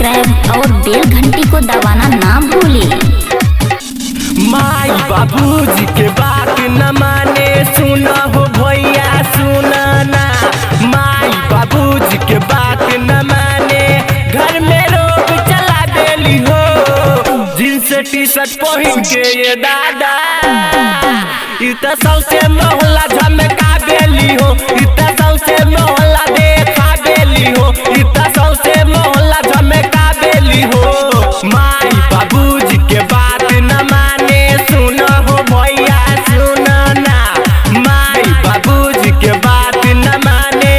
Subscribe और बेल घंटी को दबाना ना भूलें। माई बाबूजी के बात न माने, सुना हो भैया सुना ना। माई बाबूजी के बात न माने, घर में रोग चला देली हो। जींस टी शर्ट पहन के ये दादा इतना सबसे मोहल्ला झमका बेली हो। इतना सबसे मोहल्ला देखा बेली हो। इतना सबसे मोहल्ला झमका बेली हो। माई बाबूजी के बात न माने, सुना हो भैया सुना ना। माई बाबूजी के बात न माने,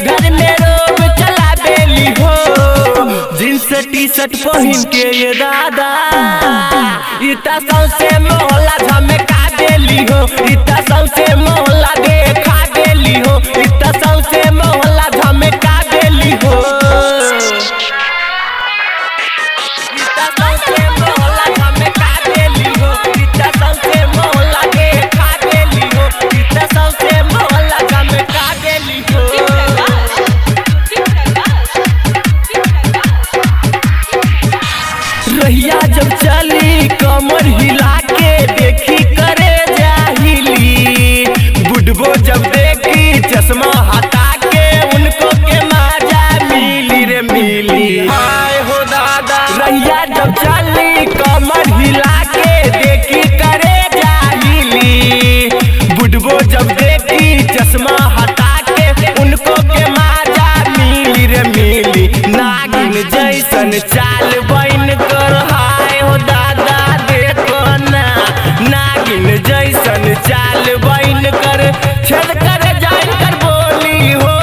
घर में रोग चला बेली हो। जींस टी शर्ट पहन के ये दादा इतना सबसे मोहल्ला झमका देली हो। इतना सबसे मोहल्ला देखा देली हो। इतना सबसे मोहल्ला झमका देली हो। इतना सबसे मोहल्ला झमका देली हो। इतना सबसे मोहल्ला देखा देली हो। इतना सबसे मोहल्ला झमका देली हो। रहिया जब चली कमर हिला के देखी करे जाहिली। बुढ़बो जब देखी चश्मा हटा के उनको के माजा मिली रे मिली। हाय हो दादा रहिया जब चली कमर हिला के देखी करे जाहिली। बुढ़बो जब देखी चश्मा हटा के उनको के माजा मिली रे मिली। नागिन जैसन चाल बन कर हाय हो दादा देखो ना। नागिन जैसन चाल बन कर छेद कर जान कर बोली हो।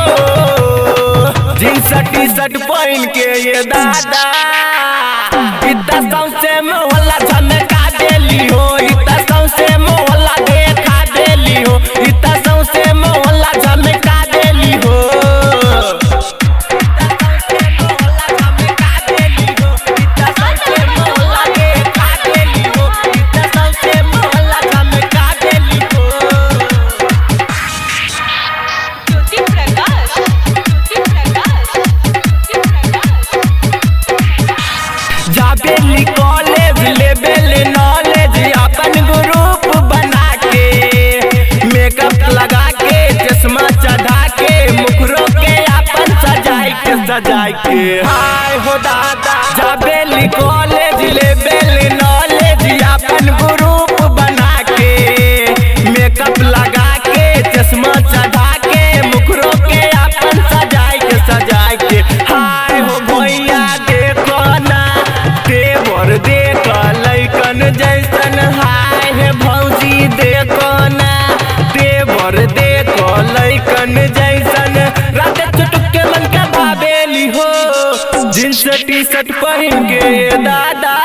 जींस टी शर्ट पहन के ये दादा इतना सबसे मोहल्ला झमका देली हो। इतना सबसे मोहल्ला देखा देली हो। इतना सबसे मोहल्ला झमका देली हो। जाबेली कॉलेज लेवल नॉलेज अपन ग्रुप बना के, मेकअप लगा के चश्मा चढ़ा के, मुखरो के अपन सजाई के हाय हो दादा। जाबेली कॉलेज लेवल नॉलेज अपन ग्रुप बना के, मेकअप लगा के चश्मा चढ़ा के, मुखरो के अपन सजाई के हाय हो भैया देखो ना। देवर देख लैकन जैसन हाय है भौजी देखो ना। देवर देखो लैकन जैसन रात चुटक के मन के भावेली हो। जींस टी शर्ट पहन के दादा